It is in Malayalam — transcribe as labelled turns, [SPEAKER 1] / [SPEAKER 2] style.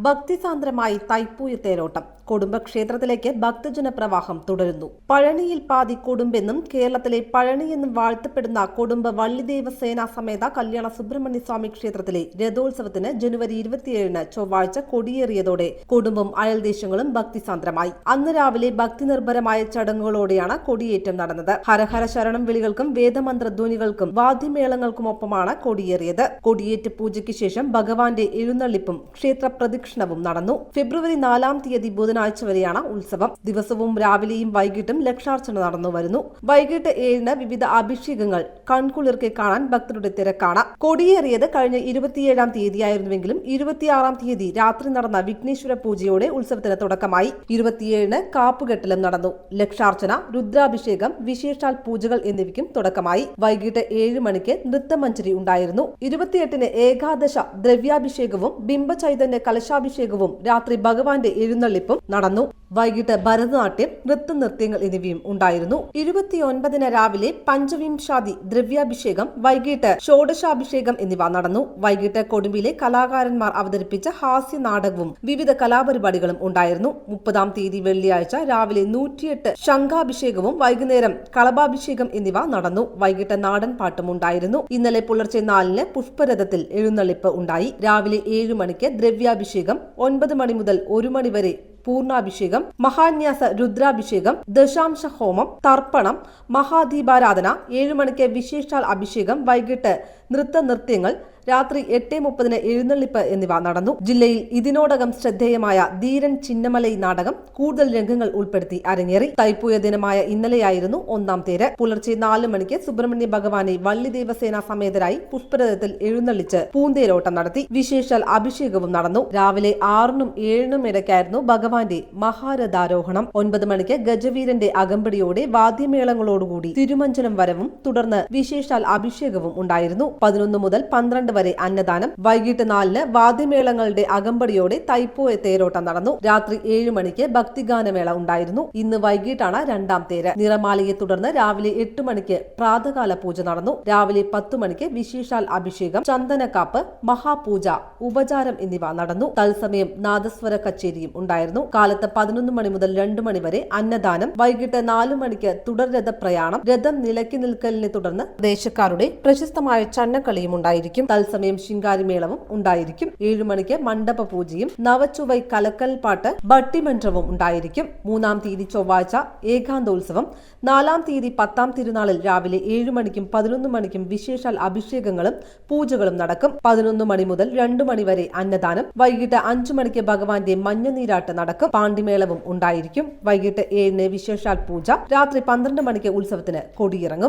[SPEAKER 1] ഭക്തിസാന്ദ്രമായി തൈപ്പൂയ തേരോട്ടം കുടുംബക്ഷേത്രത്തിലേക്ക് ഭക്തജന പ്രവാഹം തുടരുന്നു. പഴനിയിൽ പാതി കൊടുമ്പെന്നും കേരളത്തിലെ പഴനിയെന്നും വാഴ്ത്തപ്പെടുന്ന കൊടുമ്പ് വള്ളിദേവസേന സമേത കല്യാണ സുബ്രഹ്മണ്യ സ്വാമി ക്ഷേത്രത്തിലെ രഥോത്സവത്തിന് ജനുവരി 27 ചൊവ്വാഴ്ച കൊടിയേറിയതോടെ കൊടുമ്പും അയൽദേശങ്ങളും ഭക്തിസാന്ദ്രമായി. അന്ന് രാവിലെ ഭക്തിനിർഭരമായ ചടങ്ങുകളോടെയാണ് കൊടിയേറ്റം നടന്നത്. ഹരഹര ശരണം വിളികൾക്കും വേദമന്ത്രധ്വനികൾക്കും വാദ്യമേളങ്ങൾക്കുമൊപ്പമാണ് കൊടിയേറിയത്. കൊടിയേറ്റ് പൂജയ്ക്ക് ശേഷം ഭഗവാന്റെ എഴുന്നള്ളിപ്പും ക്ഷേത്ര പ്രദക്ഷിണവും നടന്നു. ഫെബ്രുവരി 4 തീയതി ബുധനാഴ്ച വരെയാണ് ഉത്സവം. ദിവസവും രാവിലെയും വൈകിട്ടും ലക്ഷാർച്ചന നടന്നു വരുന്നു. വൈകിട്ട് 7 വിവിധ അഭിഷേകങ്ങൾ കൺകുളിർക്കെ കാണാൻ ഭക്തരുടെ തിരക്കാണ്. കൊടിയേറിയത് കഴിഞ്ഞ 27 തീയതിയായിരുന്നുവെങ്കിലും 26 തീയതി രാത്രി നടന്ന വിഘ്നേശ്വര പൂജയോടെ ഉത്സവത്തിന് തുടക്കമായി. 27 കാപ്പുകെട്ടലും നടന്നു. ലക്ഷാർച്ചന, രുദ്രാഭിഷേകം, വിശേഷാൽ പൂജകൾ എന്നിവയ്ക്കും തുടക്കമായി. വൈകിട്ട് 7 മണിക്ക് നൃത്തമഞ്ജരി ഉണ്ടായിരുന്നു. 28 ഏകാദശ ദ്രവ്യാഭിഷേകവും ബിംബചൈതന്യ കലശാഭിഷേകവും രാത്രി ഭഗവാന്റെ എഴുന്നള്ളിപ്പും നടന്നു. വൈകിട്ട് ഭരതനാട്യം, നൃത്തനൃത്യങ്ങൾ എന്നിവയും ഉണ്ടായിരുന്നു. 29 രാവിലെ പഞ്ചവിംശാതി ദ്രവ്യാഭിഷേകം, വൈകിട്ട് ഷോഡശാഭിഷേകം എന്നിവ നടന്നു. വൈകിട്ട് കൊടുമ്പിലെ കലാകാരന്മാർ അവതരിപ്പിച്ച ഹാസ്യ നാടകവും വിവിധ കലാപരിപാടികളും ഉണ്ടായിരുന്നു. 30 തീയതി വെള്ളിയാഴ്ച രാവിലെ 108 ശംഖാഭിഷേകവും വൈകുന്നേരം കളഭാഭിഷേകം എന്നിവ നടന്നു. വൈകിട്ട് നാടൻ പാട്ടും ഉണ്ടായിരുന്നു. ഇന്നലെ പുലർച്ചെ 4 പുഷ്പരഥത്തിൽ എഴുന്നള്ളിപ്പ് ഉണ്ടായി. രാവിലെ 7 മണിക്ക് ദ്രവ്യാഭിഷേകം, 9 മണി മുതൽ 1 മണി വരെ പൂർണ്ണാഭിഷേകം, മഹാന്യാസ രുദ്രാഭിഷേകം, ദശാംശ ഹോമം, തർപ്പണം, മഹാദീപാരാധന, 7 മണിക്ക് വിശേഷാൽ അഭിഷേകം, വൈകിട്ട് നൃത്തനൃത്യങ്ങൾ, രാത്രി 8:30 എഴുന്നള്ളിപ്പ് എന്നിവ നടന്നു. ജില്ലയിൽ ഇതിനോടകം ശ്രദ്ധേയമായ ധീരൻ ചിന്നമലൈ നാടകം കൂടുതൽ രംഗങ്ങൾ ഉൾപ്പെടുത്തി അരങ്ങേറി. തൈപ്പൂയ ദിനമായ ഇന്നലെയായിരുന്നു 1 തേര്. പുലർച്ചെ 4 മണിക്ക് സുബ്രഹ്മണ്യ ഭഗവാനെ വള്ളിദേവസേന സമേതരായി പുഷ്പരഥത്തിൽ എഴുന്നള്ളിച്ച് പൂന്തേരോട്ടം നടത്തി. വിശേഷാൽ അഭിഷേകവും നടന്നു. രാവിലെ 6 7 ഇടയ്ക്കായിരുന്നു ഭഗവാന്റെ മഹാരഥാരോഹണം. 9 മണിക്ക് ഗജവീരന്റെ അകമ്പടിയോടെ വാദ്യമേളങ്ങളോടുകൂടി തിരുമഞ്ചനം വരവും തുടർന്ന് വിശേഷാൽ അഭിഷേകവും ഉണ്ടായിരുന്നു. 11 മുതൽ 12 വരെ അന്നദാനം. വൈകിട്ട് 4 വാദ്യമേളങ്ങളുടെ അകമ്പടിയോടെ തൈപ്പൂയ തേരോട്ടം നടന്നു. രാത്രി 7 മണിക്ക് ഭക്തിഗാനമേള ഉണ്ടായിരുന്നു. ഇന്ന് വൈകിട്ടാണ് 2 തേര്. നിറമാലയെ തുടർന്ന് രാവിലെ 8 മണിക്ക് പ്രാതകാല പൂജ നടന്നു. രാവിലെ 10 മണിക്ക് വിശേഷാൽ അഭിഷേകം, ചന്ദനക്കാപ്പ്, മഹാപൂജ, ഉപചാരം എന്നിവ നടന്നു. തത്സമയം നാദസ്വര കച്ചേരിയും ഉണ്ടായിരുന്നു. കാലത്ത് 11 മണി മുതൽ 2 മണി വരെ അന്നദാനം. വൈകിട്ട് 4 മണിക്ക് തുടർരഥ പ്രയാണം. രഥം നിലയ്ക്ക് നിൽക്കലിനെ തുടർന്ന് ദേശക്കാരുടെ പ്രശസ്തമായ ചന്നക്കളിയും ഉണ്ടായിരിക്കും. തത്സമയം ശിങ്കാരിമേളവും ഉണ്ടായിരിക്കും. 7 മണിക്ക് മണ്ഡപ പൂജയും നവച്ചുവൈ കലക്കൽപ്പാട്ട് ഭട്ടിമന്ത്രവും ഉണ്ടായിരിക്കും. 3 തീയതി ചൊവ്വാഴ്ച ഏകാന്തോത്സവം. 4 തീയതി 10 തിരുനാളിൽ രാവിലെ 7 മണിക്കും 11 മണിക്കും വിശേഷാൽ അഭിഷേകങ്ങളും പൂജകളും നടക്കും. 11 മണി മുതൽ 2 മണി വരെ അന്നദാനം. വൈകിട്ട് 5 മണിക്ക് ഭഗവാന്റെ മഞ്ഞനീരാട്ട് നടക്കും. പാണ്ടിമേളവും ഉണ്ടായിരിക്കും. വൈകിട്ട് 7 വിശേഷാൽ പൂജ. രാത്രി 12 മണിക്ക് ഉത്സവത്തിന് കൊടിയിറങ്ങും.